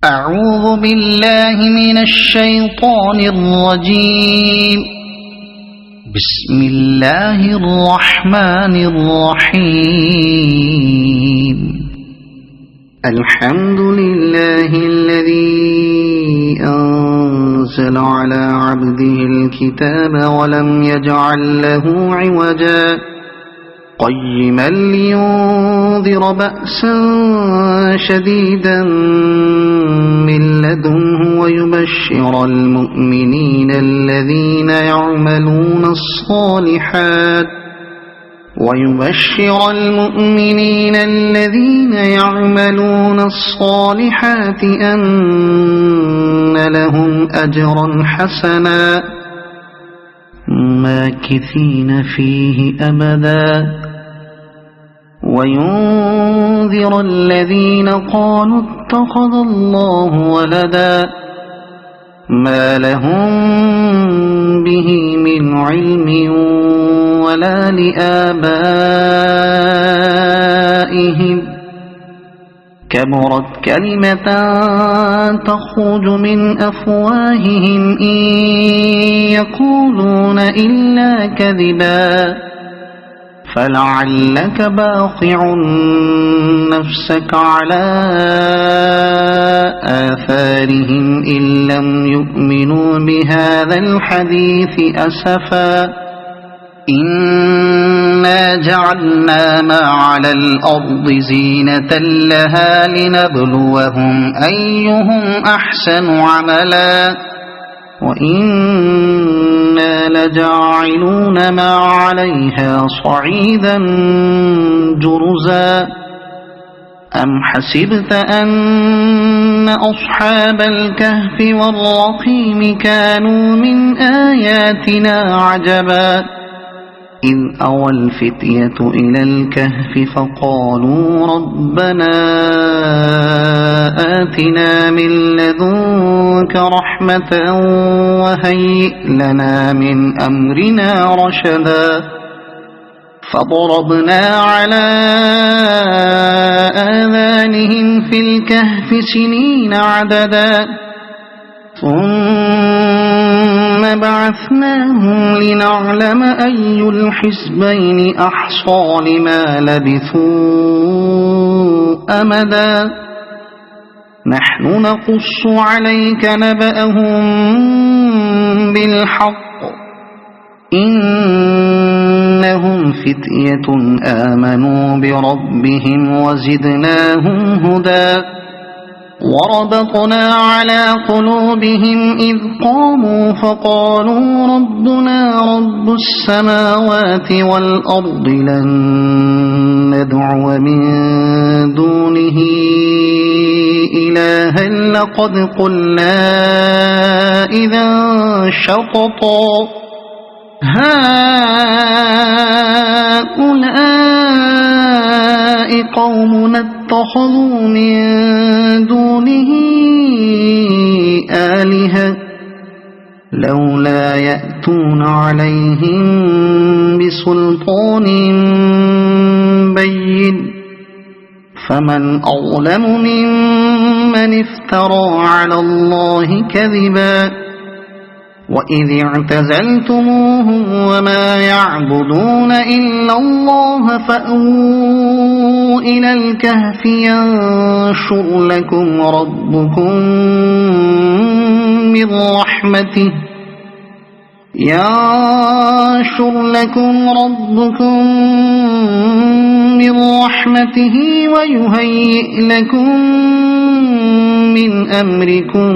أعوذ بالله من الشيطان الرجيم. بسم الله الرحمن الرحيم. الحمد لله الذي أنزل على عبده الكتاب ولم يجعل له عوجا قيما لينذر بأسا شديدا من لدنه ويبشر المؤمنين الذين يعملون الصالحات أن لهم أجرا حسنا ماكثين فيه أبدا وينذر الذين قالوا اتخذ الله ولدا ما لهم به من علم ولا لآبائهم كبرت كلمة تخرج من أفواههم إن يقولون إلا كذبا فلعلك باخع نفسك على آثارهم إن لم يؤمنوا بهذا الحديث أسفا إنا جعلنا ما على الأرض زينة لها لنبلوهم أيهم أحسن عملا وإنا لجاعلون ما عليها صعيدا جرزا أم حسبت أن أصحاب الكهف والرقيم كانوا من آياتنا عجبا إذ أوى الفتية إلى الكهف فقالوا ربنا آتنا من لدنك رحمة وهيئ لنا من أمرنا رشدا فضربنا على آذانهم في الكهف سنين عددا ثم بعثناهم لنعلم أي الحزبين أحصى لما لبثوا أمدا نحن نقص عليك نبأهم بالحق إنهم فتية آمنوا بربهم وزدناهم هدى وربطنا على قلوبهم إذ قاموا فقالوا ربنا رب السماوات والأرض لن ندعو من دونه إلها لقد قلنا إذا شططا هؤلاء قومنا اتخذوا من دونه آلهة لولا يأتون عليهم بسلطان بين فمن أظلم ممن افترى على الله كذبا وإذ اعتزلتموهم وما يعبدون إلا الله فأووا إلى الكهف ينشر لكم ربكم من رحمته ويهيئ لكم من أمركم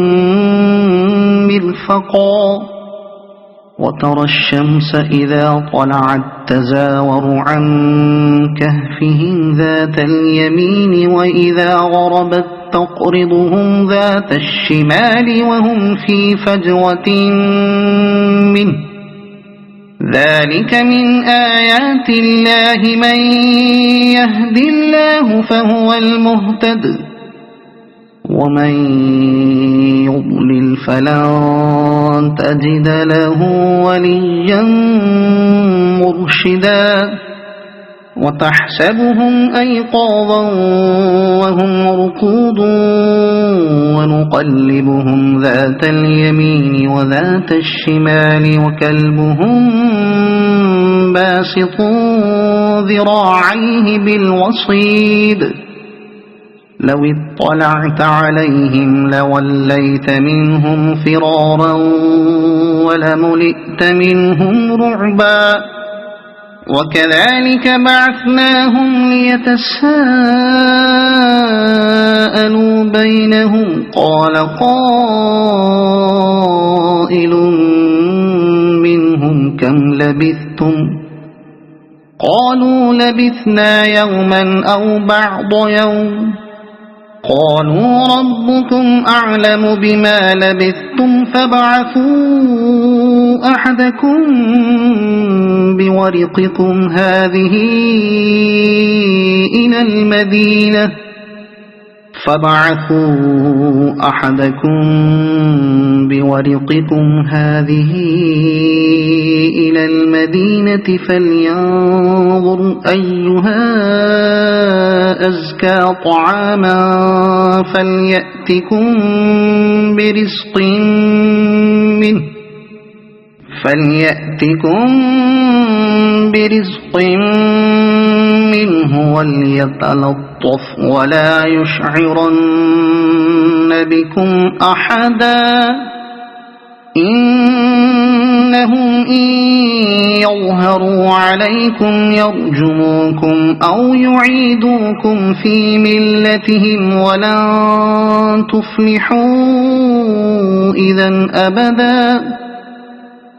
مرفقا وترى الشمس إذا طلعت تزاور عن كهفهم ذات اليمين وإذا غربت تقرضهم ذات الشمال وهم في فجوة منه ذلك من آيات الله من يهد الله فهو المهتد ومن يضلل فلن تجد له وليا مرشدا وتحسبهم أيقاظا وهم رقود ونقلبهم ذات اليمين وذات الشمال وكلبهم باسط ذراعيه بالوصيد لو اطلعت عليهم لوليت منهم فرارا ولملئت منهم رعبا وكذلك بعثناهم ليتساءلوا بينهم قال قائل منهم كم لبثتم قالوا لبثنا يوما أو بعض يوم قالوا ربكم أعلم بما لبثتم فابعثوا أحدكم بورقكم هذه إلى المدينة فلينظر أيها أزكى طعاما فليأتكم برزق منه وليتلطف ولا يشعرن بكم أحدا إنهم إن يظهروا عليكم يرجموكم أو يعيدوكم في ملتهم ولن تفلحوا إذا أبدا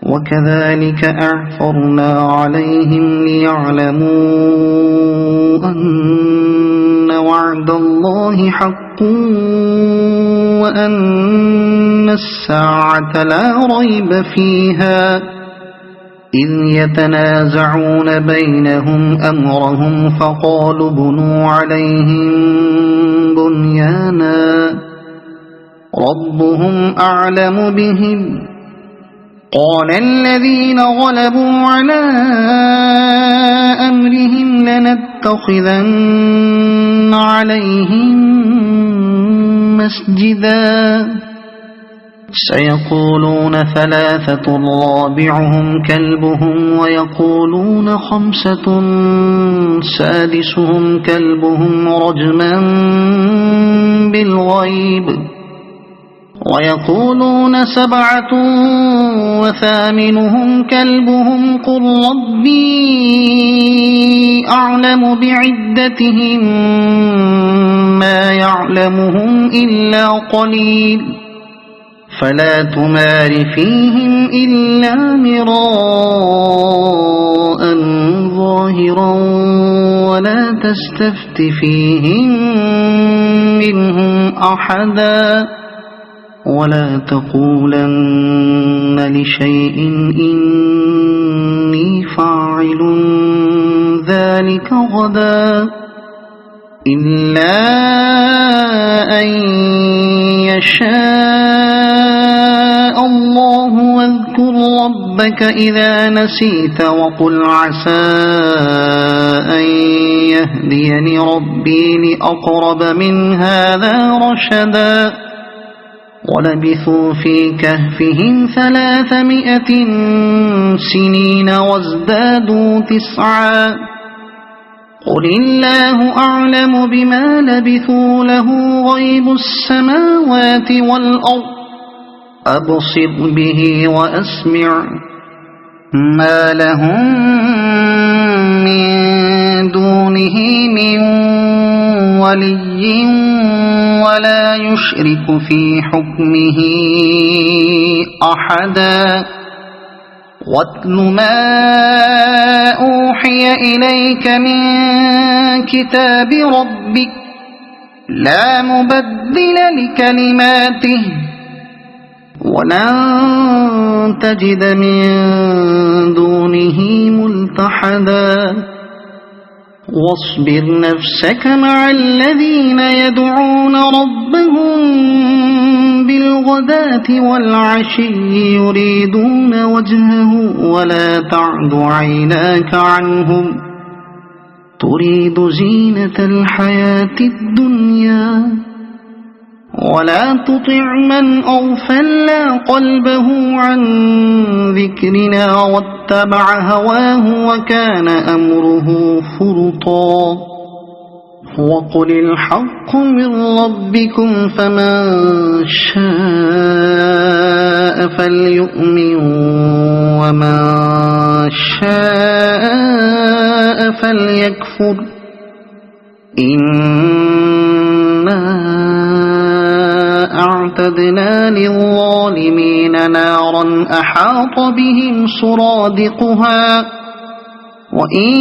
وكذلك أعثرنا عليهم ليعلموا أن وعد الله حق وأن الساعة لا ريب فيها إذ يتنازعون بينهم أمرهم فقالوا بنوا عليهم بنيانا ربهم أعلم بهم قال الذين غلبوا على أمرهم لنتخذن عليهم مسجدا سيقولون ثلاثة رابعهم كلبهم ويقولون خمسة سادسهم كلبهم رجما بالغيب ويقولون سبعة وثامنهم كلبهم قل ربي أعلم بعدتهم ما يعلمهم إلا قليل فلا تمار فيهم إلا مراء ظاهرا ولا تستفت فيهم منهم أحدا ولا تقولن لشيء إني فاعل ذلك غدا إلا أن يشاء الله واذكر ربك إذا نسيت وقل عسى أن يهديني ربي لأقرب من هذا رشدا ولبثوا في كهفهم 300 سنين وازدادوا 9 قل الله أعلم بما لبثوا له غيب السماوات والأرض أبصر به وأسمع ما لهم من دونه من ولي ولا يشرك في حكمه أحدا واتل ما أوحي إليك من كتاب ربك لا مبدل لكلماته ولن تجد من دونه ملتحدا واصبر نفسك مع الذين يدعون ربهم بالغداة والعشي يريدون وجهه ولا تعد عيناك عنهم تريد زينة الحياة الدنيا ولا تطع من أغفلنا قلبه عن ذكرنا واتبع هواه وكان أمره فرطا وقل الحق من ربكم فمن شاء فليؤمن ومن شاء فليكفر إنا أعتدنا للظالمين نارا أحاط بهم سرادقها وإن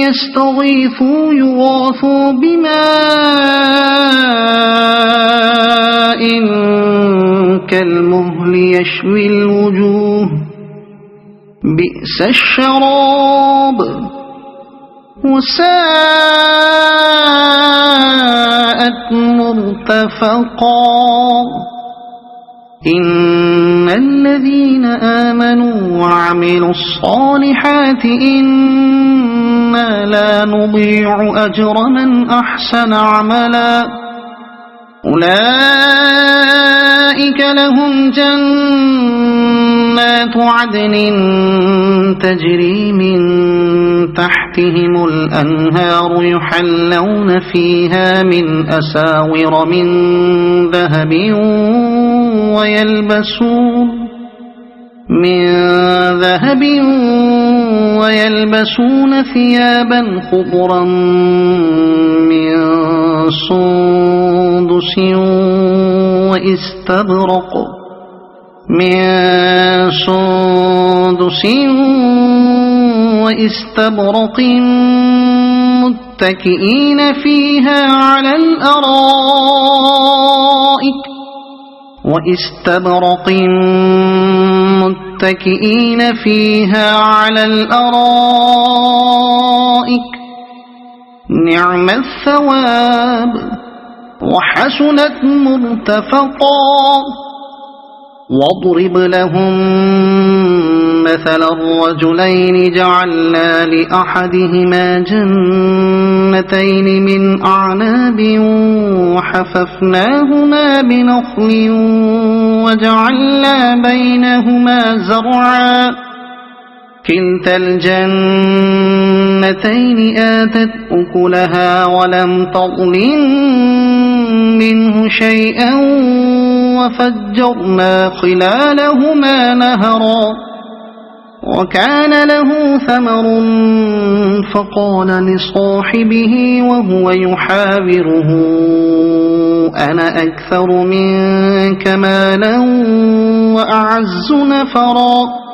يستغيثوا يغاثوا بماء كالمهل يشوي الوجوه بئس الشراب وساءت مرتفقا إن الذين آمنوا وعملوا الصالحات إنا لا نضيع أجر من أحسن عملا أولئك لهم جنات عدن تجري من تحتهم الأنهار يحلون فيها من أساور من ذهب ويلبسون ثيابا خضرا من سندس واستبرق متكئين فيها على الأرائك نعم الثواب وحسنت مرتفقا واضرب لهم مثل الرجلين جعلنا لأحدهما جنتين من أعناب وحففناهما بنخل وجعلنا بينهما زرعا كلتا الجنتين آتت أكلها ولم تظلم منه شيئا وفجرنا خلالهما نهرا وكان له ثمر فقال لصاحبه وهو يحاوره أنا أكثر منك مالا وأعز نفرا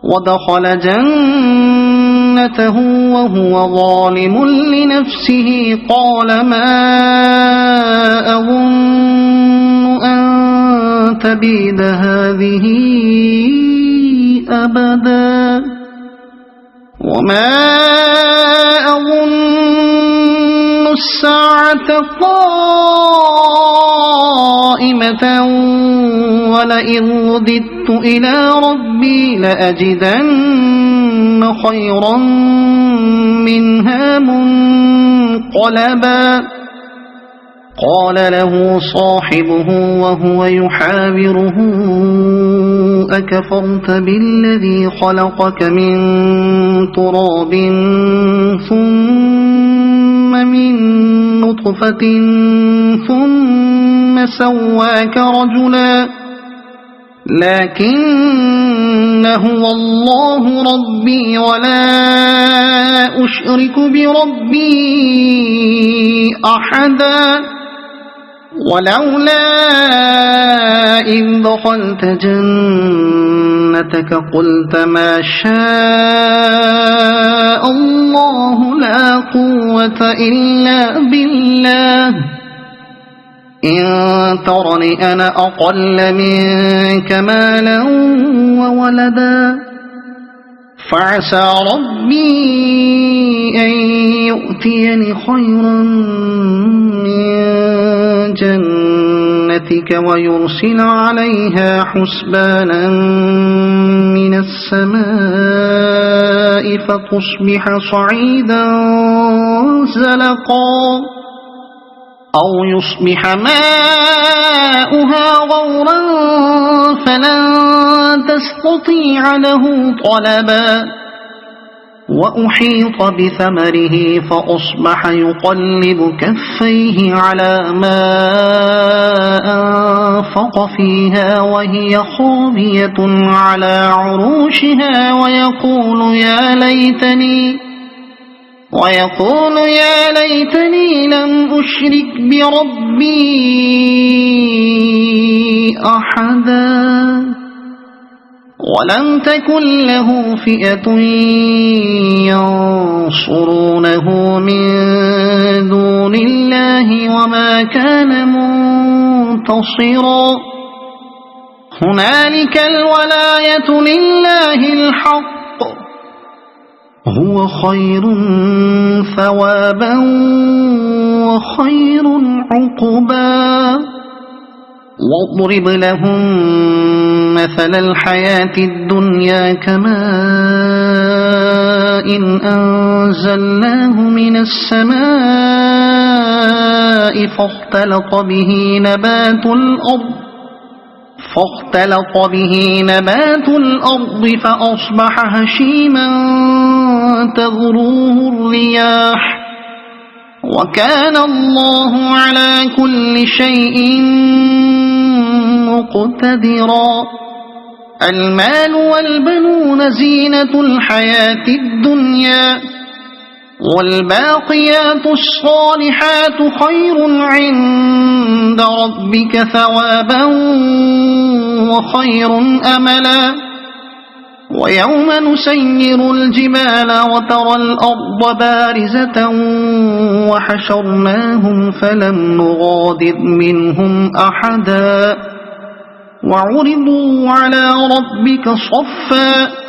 ودخل جنته وهو ظالم لنفسه قال ما أظن أن تبيد هذه أبدا وما أظن الساعة قائمة ولئن رددت إلى ربي لأجدن خيرا منها منقلبا قال له صاحبه وهو يحاوره أكفرت بالذي خلقك من تراب ثم من نطفة ثم سواك رجلا لكن هو الله ربي ولا أشرك بربي أحدا ولولا إذ دخلت جنتك قلت ما شاء الله لا قوة إلا بالله إن ترني أنا أقل منك مالا وولدا فعسى ربي أن يؤتيني خيرا من جنتك ويرسل عليها حسبانا من السماء فتصبح صعيدا زلقا أو يصبح ماؤها غورا فلن تستطيع له طلبا وأحيط بثمره فأصبح يقلب كفيه على ما أنفق فيها وهي خاوية على عروشها ويقول يا ليتني لم أشرك بربي أحدا ولم تكن له فئة ينصرونه من دون الله وما كان منتصرا هنالك الولاية لله الحق هو خير ثوابا وخير عقبا واضرب لهم مثل الحياة الدنيا كماء أنزلناه من السماء فاختلط به نبات الأرض فأصبح هشيما تذروه الرياح وكان الله على كل شيء مقتدرا المال والبنون زينة الحياة الدنيا والباقيات الصالحات خير عند ربك ثوابا وخير أملا ويوم نسير الجبال وترى الأرض بارزة وحشرناهم فلم نغادر منهم أحدا وعرضوا على ربك صفا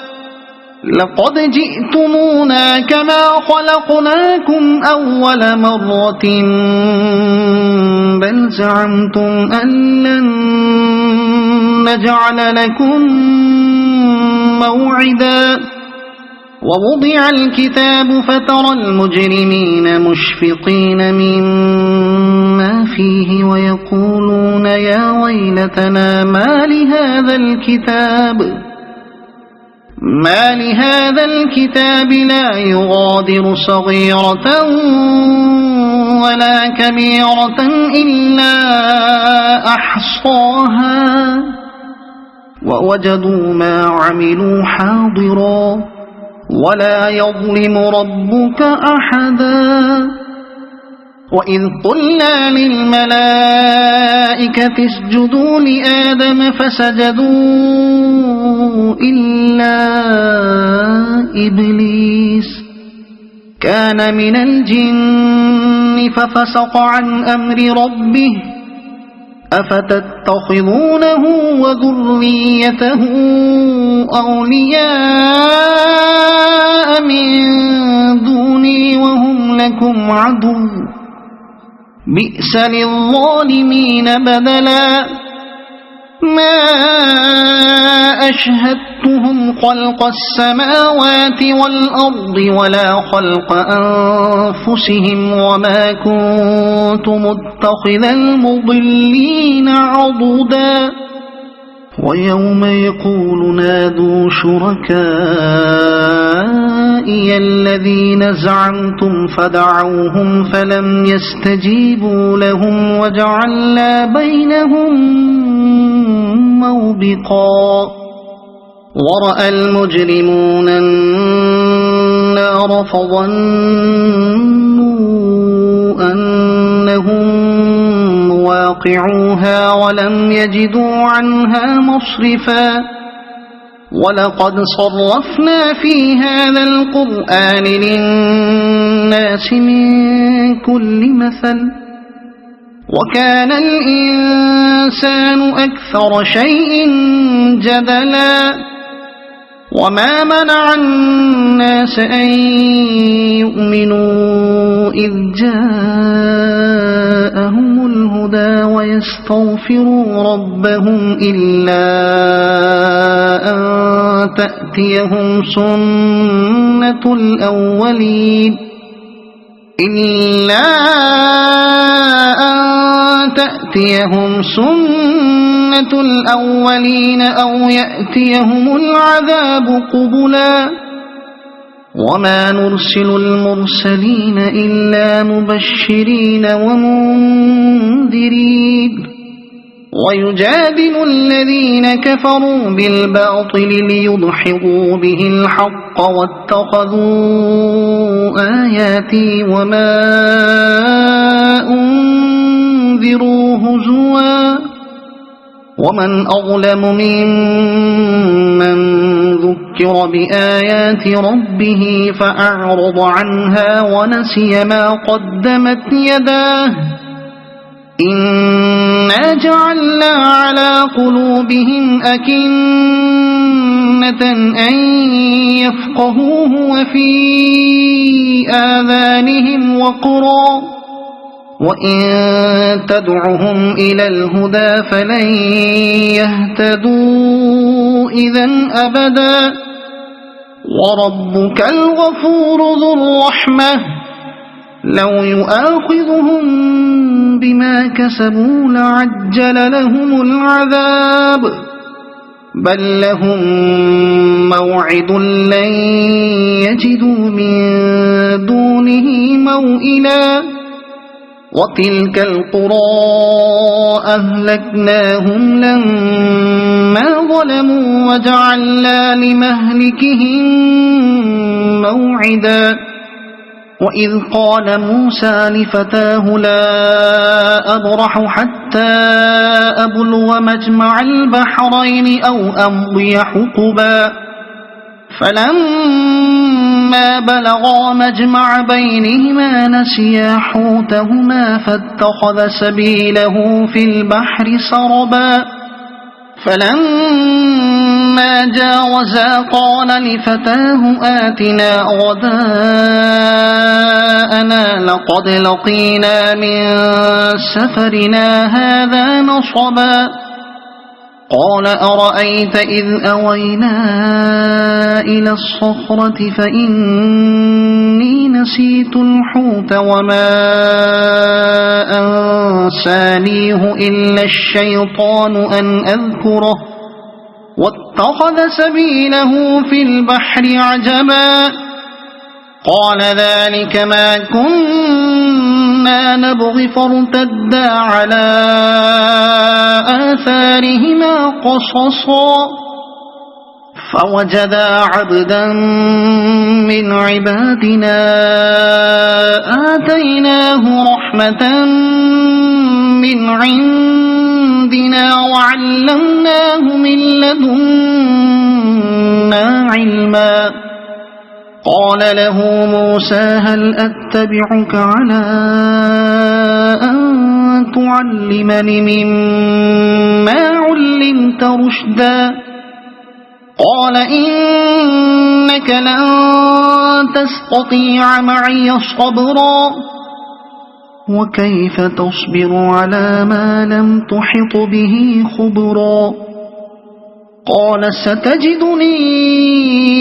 لقد جئتمونا كما خلقناكم أول مرة بل زعمتم أن لن نجعل لكم موعدا ووضع الكتاب فترى المجرمين مشفقين مما فيه ويقولون يا ويلتنا ما لهذا الكتاب لا يغادر صغيرة ولا كبيرة إلا أحصاها ووجدوا ما عملوا حاضرا ولا يظلم ربك أحدا وإذ قلنا للملائكة اسجدوا لآدم فسجدوا إلا إبليس كان من الجن ففسق عن أمر ربه أفتتخذونه وذريته أولياء من دوني وهم لكم عدو بئس للظالمين بدلا ما أشهدتهم خلق السماوات والأرض ولا خلق أنفسهم وما كنت متخذ المضلين عضدا ويوم يقول نادوا شركائي الذين زعمتم فدعوهم فلم يستجيبوا لهم وجعلنا بينهم موبقا ورأى المجرمون النار فظنوا أنهم واقعوها ولم يجدوا عنها مصرفا ولقد صرفنا في هذا القرآن للناس من كل مثل وكان الإنسان أكثر شيء جدلا وما منع الناس أن يؤمنوا إذ جاءهم الهدى ويستغفروا ربهم إلا أن تأتيهم سنة الأولين إلا أن تأتيهم سنة الأولين أو يأتيهم العذاب قبلا وما نرسل المرسلين إلا مبشرين ومنذرين ويجادل الذين كفروا بالباطل ليدحضوا به الحق واتخذوا آياتي وما أنذروا هزوا ومن أظلم ممن ذكر بآيات ربه فأعرض عنها ونسي ما قدمت يداه إنا جعلنا على قلوبهم أكنة أن يفقهوه وفي آذانهم وقرا وإن تدعهم إلى الهدى فلن يهتدوا إذا أبدا وربك الغفور ذو الرحمة لو يؤاخذهم بما كسبوا لعجل لهم العذاب بل لهم موعد لن يجدوا من دونه موئلا وتلك القرى أهلكناهم لما ظلموا وجعلنا لمهلكهم موعدا وإذ قال موسى لفتاه لا أبرح حتى أبلغ مجمع البحرين أو أمضي حقبا فلما بلغا مجمع بينهما نسيا حوتهما فاتخذ سبيله في البحر سربا فلما جاوزا قال لفتاه آتنا غداءنا لقد لقينا من سفرنا هذا نصبا قال أرأيت إذ أوينا إلى الصخرة فإني نسيت الحوت وما أنسانيه إلا الشيطان أن أذكره واتخذ سبيله في البحر عجبا قال ذلك ما كنا نبغي فارتدا على آثارهما قصصا فوجدا عبدا من عبادنا آتيناه رحمة من عندنا وعلمناه من لدنا علما قال له موسى هل أتبعك على أن تعلمني مما علمت رشدا قال إنك لن تستطيع معي صبرا وكيف تصبر على ما لم تحط به خبرا قال ستجدني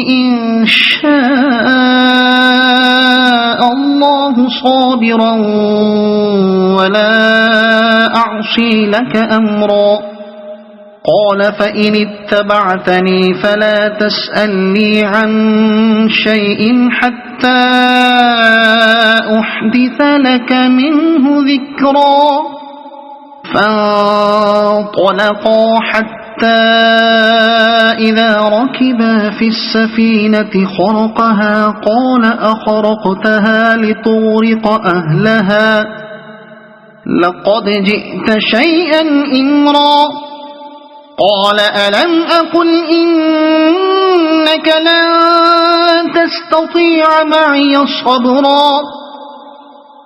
إن شاء الله صابرا ولا أعصي لك أمرا قال فإن اتبعتني فلا تسألني عن شيء حتى أحدث لك منه ذكرا فانطلقا حتى إذا ركبا في السفينة خرقها قال أخرقتها لتغرق أهلها لقد جئت شيئا إمرا قال ألم أقل إنك لن تستطيع معي صبرا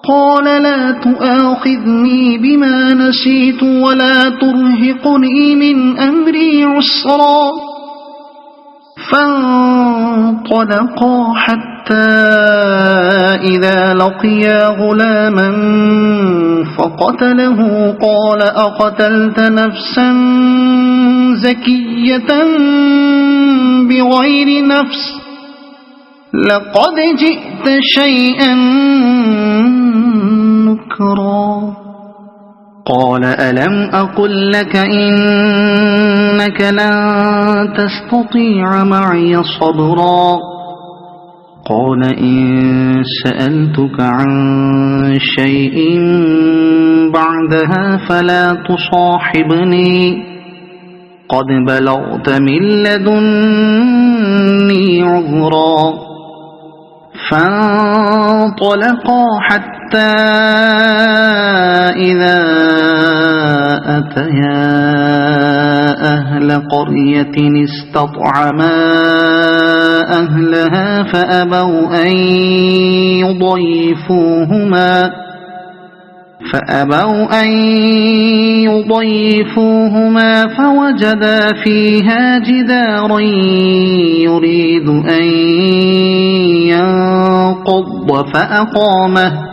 قال لا تؤاخذني بما نسيت ولا ترهقني من أمري عسرا فانطلقا حتى إذا لقيا غلاما فقتله قال أقتلت نفسا زكية بغير نفس لقد جئت شيئا نكرا قال ألم أقل لك إنك لن تستطيع معي صبرا قال إن سألتك عن شيء بعدها فلا تصاحبني قد بلغت من لدني عذرا فانطلقا حتى إذا أتيا أهل قرية استطعما أهلها فأبوا أن يضيفوهما فوجدا فيها جدارا يريد أن ينقض فأقامه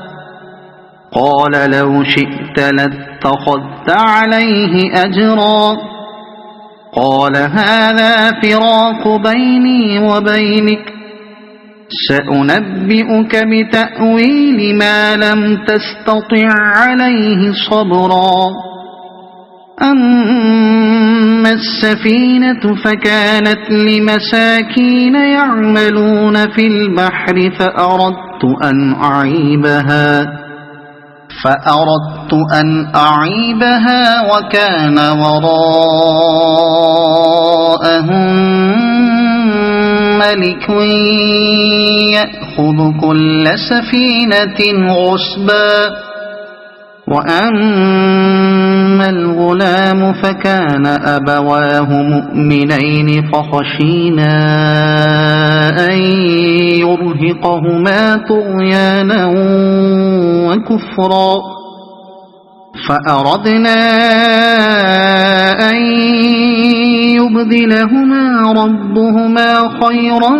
قال لو شئت لاتخذت عليه أجرا قال هذا فراق بيني وبينك سأنبئك بتأويل ما لم تستطع عليه صبرا أما السفينة فكانت لمساكين يعملون في البحر فأردت أن أعيبها وكان وراءهم ملك يأخذ كل سفينة غصبا وأما الغلام فكان أبواه مؤمنين فخشينا أن يرهقهما طغيانا وكفرا فأردنا أن يبدلهما ربهما خيرا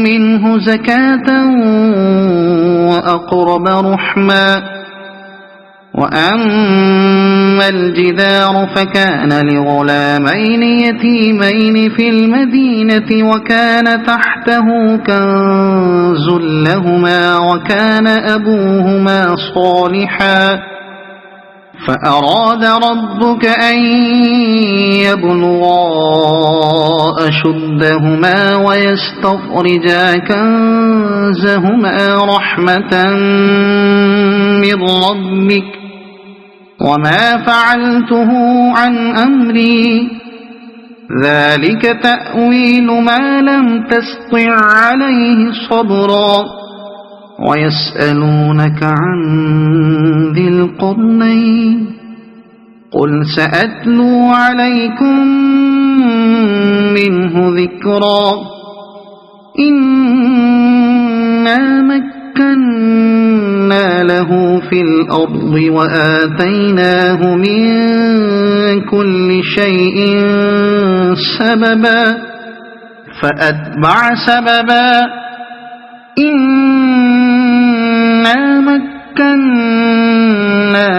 منه زكاة وأقرب رحما وأما الجدار فكان لغلامين يتيمين في المدينة وكان تحته كنز لهما وكان أبوهما صالحا فأراد ربك أن يبلغا أشدهما ويستخرجا كنزهما رحمة من ربك وما فعلته عن أمري ذلك تأويل ما لم تسطع عليه صبرا ويسألونك عن ذي القرنين قل سأتلو عليكم منه ذكرا إنا مكنا له في الأرض وآتيناه من كل شيء سببا فأتبع سببا إنا مكنا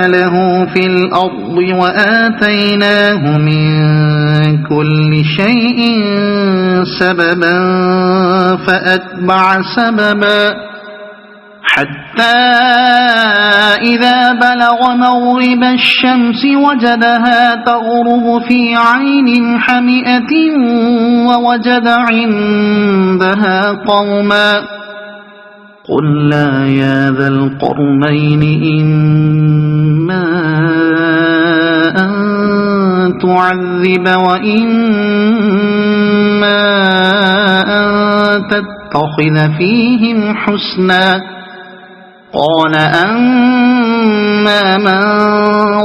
له في الأرض وآتيناه من كل شيء سببا فأتبع سببا حتى إذا بلغ مغرب الشمس وجدها تغرب في عين حمئة ووجد عندها قوما قلنا يا ذا القرنين إما أن تعذب وإما أن تتخذ فيهم حسنا قال أما من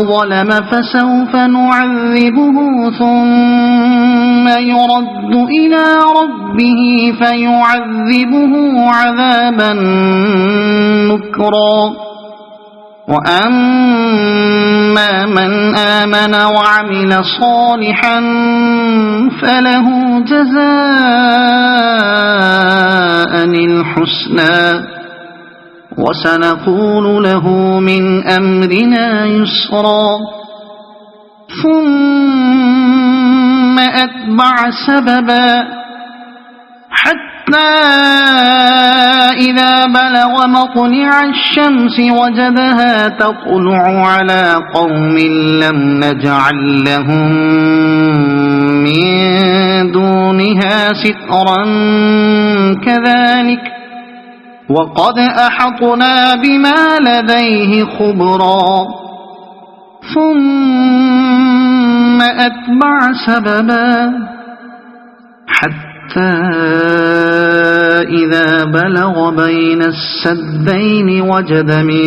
ظلم فسوف نعذبه ثم يرد إلى ربه فيعذبه عذابا نكرا وأما من آمن وعمل صالحا فله جزاء الحسنى وسنقول له من أمرنا يسرا ثم أتبع سببا حتى إذا بلغ مطلع الشمس وجدها تطلع على قوم لم نجعل لهم من دونها سترا كذلك وقد أحطنا بما لديه خبرا ثم أتبع سببا حتى إذا بلغ بين السدين وجد من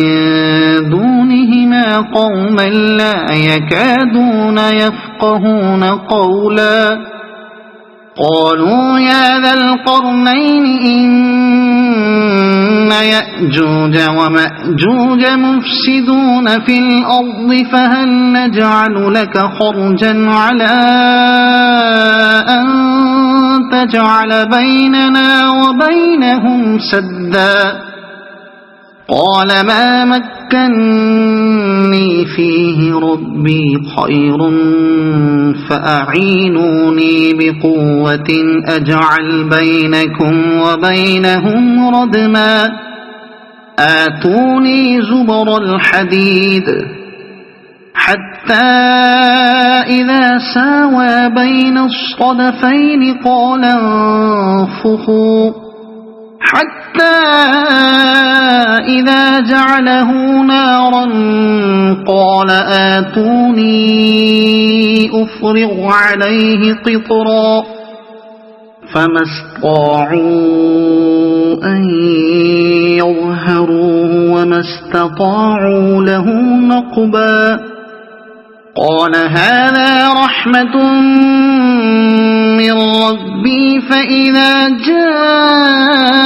دونهما قوما لا يكادون يفقهون قولا قالوا يا ذا القرنين إن يأجوج ومأجوج مفسدون في الأرض فهل نجعل لك خرجا على أن تجعل بيننا وبينهم سدا قال ما مكني فيه ربي خير فأعينوني بقوة أجعل بينكم وبينهم ردما آتوني زبر الحديد حتى إذا ساوى بين الصدفين قال انفخوا حتى إذا جعله نارا قال آتوني أفرغ عليه قطرا فما استطاعوا أن يظهروه وما استطاعوا له نقبا قال هذا رحمة من ربي فإذا جاء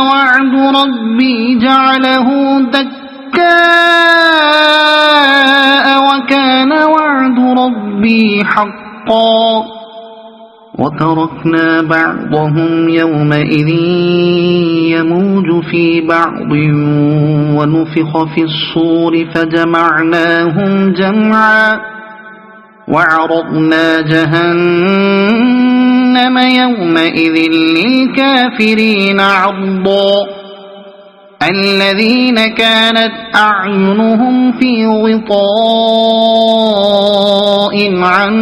وعد ربي جعله دكاء وكان وعد ربي حقا وتركنا بعضهم يومئذ يموج في بعض ونفخ في الصور فجمعناهم جمعا وعرضنا جهنم يومئذ للكافرين عرضا الذين كانت أعينهم في غطاء عن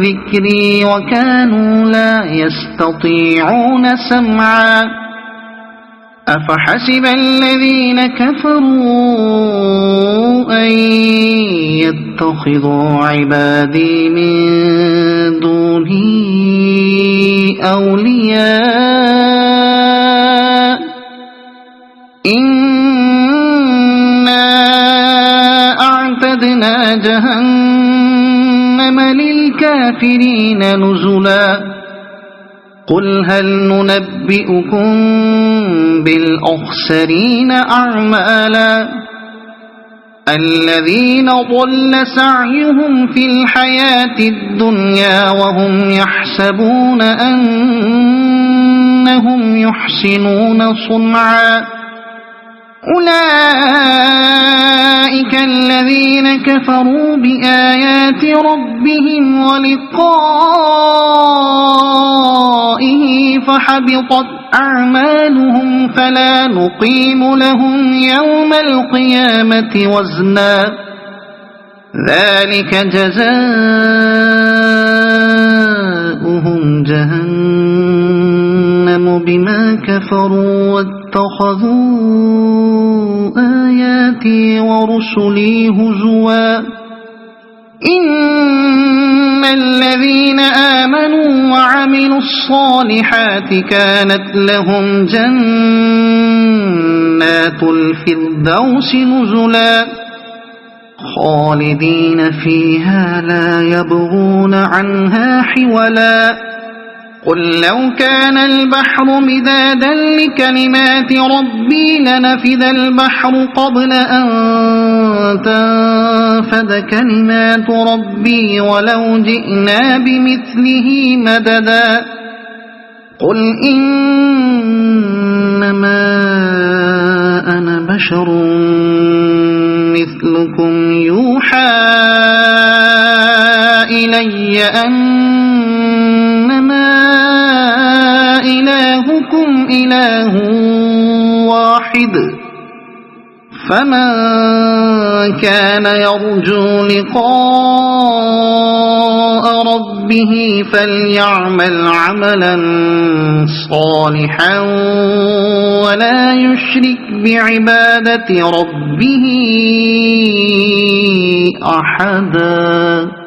ذكري وكانوا لا يستطيعون سمعا أفحسب الذين كفروا أن يتخذوا عبادي من دوني أولياء إنا أعتدنا جهنم للكافرين نزلا قل هل ننبئكم بالأخسرين أعمالا الذين ضل سعيهم في الحياة الدنيا وهم يحسبون أنهم يحسنون صنعا أولئك الذين كفروا بآيات ربهم ولقائه فحبطت أعمالهم فلا نقيم لهم يوم القيامة وزنا ذلك جزاؤهم جهنم بما كفروا واتخذوا آياتي ورسلي هزوا إن الذين آمنوا وعملوا الصالحات كانت لهم جنات الفردوس نزلا خالدين فيها لا يبغون عنها حولا قل لو كان البحر مدادا لكلمات ربي لنفد البحر قبل أن تنفد كلمات ربي ولو جئنا بمثله مددا قل إنما أنا بشر مثلكم يوحى إلي أنما واحد فمن كان يرجو لقاء ربه فليعمل عملا صالحا ولا يشرك بعبادة ربه أحدا.